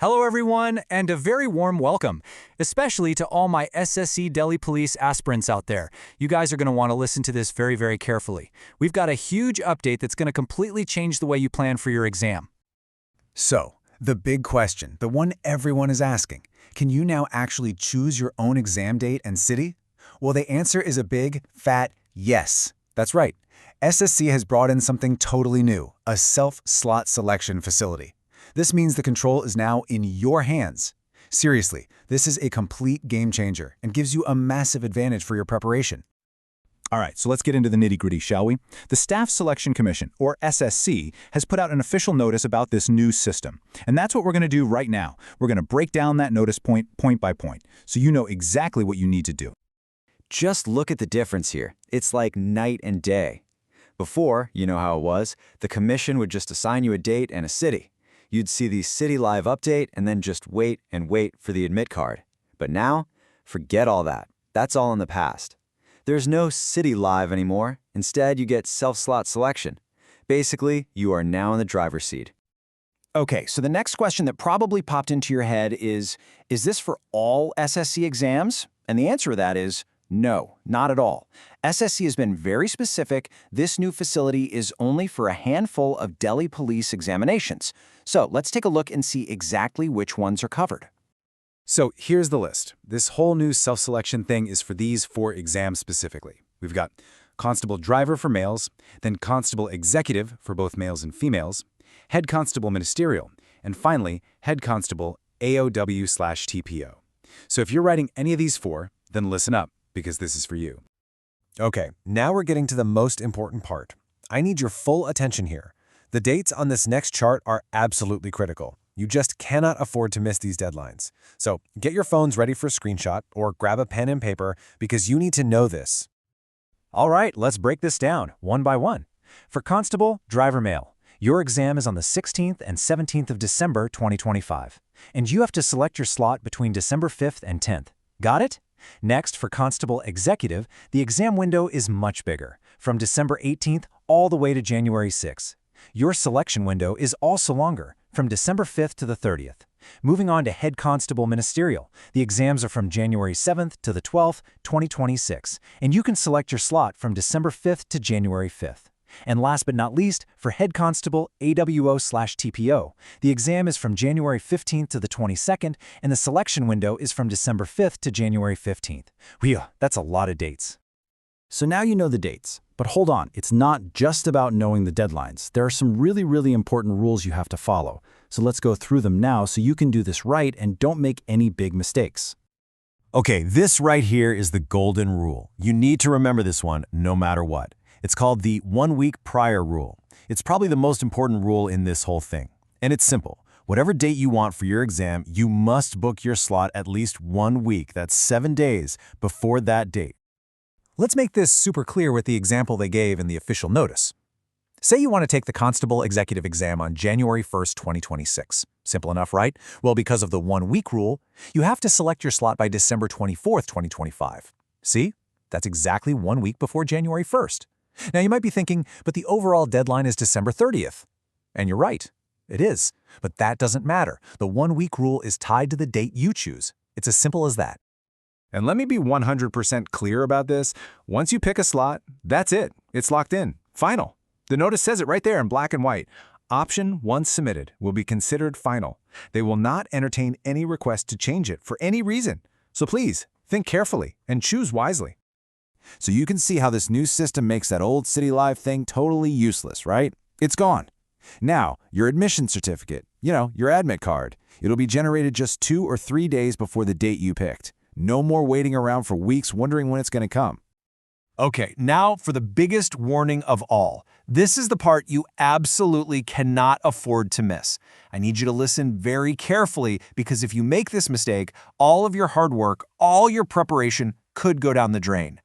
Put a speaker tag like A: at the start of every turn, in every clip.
A: Hello, everyone, and a very warm welcome, especially to all my SSC Delhi Police aspirants out there. You guys are going to want to listen to this very, very carefully. We've got a huge update that's going to completely change the way you plan for your exam.
B: So, the big question, the one everyone is asking, can you now actually choose your own exam date and city? Well, the answer is a big, fat yes. That's right. SSC has brought in something totally new, a self-slot selection facility. This means the control is now in your hands. Seriously, this is a complete game changer and gives you a massive advantage for your preparation.
C: All right, so let's get into the nitty-gritty, shall we? The Staff Selection Commission, or SSC, has put out an official notice about this new system. And that's what we're going to do right now. We're going to break down that notice point by point, so you know exactly what you need to do.
D: Just look at the difference here. It's like night and day. Before, you know how it was, the commission would just assign you a date and a city. You'd see the City Live update and then just wait and wait for the admit card. But now, forget all that. That's all in the past. There's no City Live anymore. Instead, you get self-slot selection. Basically, you are now in the driver's seat.
E: Okay, so the next question that probably popped into your head is this for all SSC exams? And the answer to that is no, not at all. SSC has been very specific. This new facility is only for a handful of Delhi police examinations. So let's take a look and see exactly which ones are covered.
B: So here's the list. This whole new self-selection thing is for these 4 exams specifically. We've got Constable Driver for males, then Constable Executive for both males and females, Head Constable Ministerial, and finally, Head Constable AOW/TPO. So if you're writing any of these 4, then listen up, because this is for you.
F: Okay, now we're getting to the most important part. I need your full attention here. The dates on this next chart are absolutely critical. You just cannot afford to miss these deadlines. So get your phones ready for a screenshot or grab a pen and paper because you need to know this.
C: All right, let's break this down, one by one. For Constable, Driver Male, your exam is on the 16th and 17th of December 2025, and you have to select your slot between December 5th and 10th. Got it? Next, for Constable Executive, the exam window is much bigger, from December 18th all the way to January 6th. Your selection window is also longer, from December 5th to the 30th. Moving on to Head Constable Ministerial, the exams are from January 7th to the 12th, 2026, and you can select your slot from December 5th to January 5th. And last but not least, for Head Constable AWO/TPO, the exam is from January 15th to the 22nd, and the selection window is from December 5th to January 15th. That's a lot of dates.
A: So now you know the dates. But hold on, it's not just about knowing the deadlines. There are some really important rules you have to follow. So let's go through them now so you can do this right and don't make any big mistakes.
F: Okay, this right here is the golden rule. You need to remember this one no matter what. It's called the 1 week prior rule. It's probably the most important rule in this whole thing. And it's simple. Whatever date you want for your exam, you must book your slot at least 1 week, that's 7 days, before that date.
B: Let's make this super clear with the example they gave in the official notice. Say you want to take the Constable Executive exam on January 1st, 2026. Simple enough, right? Well, because of the 1 week rule, you have to select your slot by December 24th, 2025. See? That's exactly 1 week before January 1st. Now you might be thinking, but the overall deadline is December 30th. And you're right, it is. But that doesn't matter. The 1 week rule is tied to the date you choose. It's as simple as that. And let me be 100% clear about this. Once you pick a slot, that's it. It's locked in. Final. The notice says it right there in black and white. Option once submitted will be considered final. They will not entertain any request to change it for any reason. So please, think carefully and choose wisely.
F: So you can see how this new system makes that old City Live thing totally useless, right? It's gone. Now, your admission certificate, your admit card, it'll be generated just 2 or 3 days before the date you picked. No more waiting around for weeks wondering when it's going to come.
E: Okay, now for the biggest warning of all. This is the part you absolutely cannot afford to miss. I need you to listen very carefully because if you make this mistake, all of your hard work, all your preparation could go down the drain.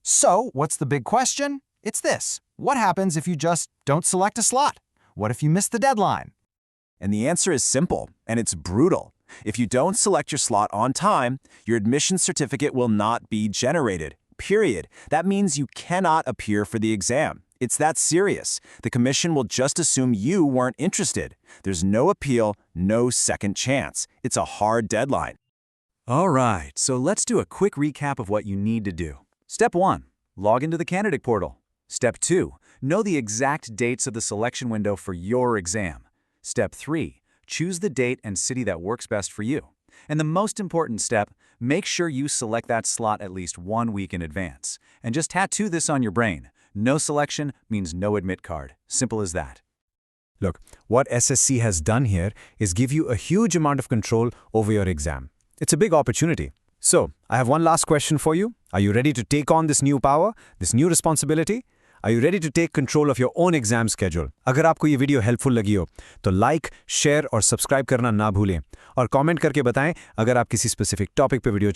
E: So, what's the big question? It's this. What happens if you just don't select a slot? What if you miss the deadline?
B: And the answer is simple, and it's brutal. If you don't select your slot on time, your admission certificate will not be generated, period. That means you cannot appear for the exam.
F: It's that serious. The commission will just assume you weren't interested. There's no appeal, no second chance. It's a hard deadline.
A: All right, so let's do a quick recap of what you need to do. Step 1. Log into the candidate portal. Step 2. Know the exact dates of the selection window for your exam. Step 3. Choose the date and city that works best for you. And the most important step, make sure you select that slot at least 1 week in advance. And just tattoo this on your brain. No selection means no admit card. Simple as that.
B: Look, what SSC has done here is give you a huge amount of control over your exam. It's a big opportunity. So, I have one last question for you. Are you ready to take on this new power, this new responsibility? Are you ready to take control of your own exam schedule? अगर आपको ये video helpful लगी हो तो like, share और subscribe करना ना भूलें और कमेंट करके बताएं अगर आप किसी स्पेसिफिक टॉपिक पे वीडियो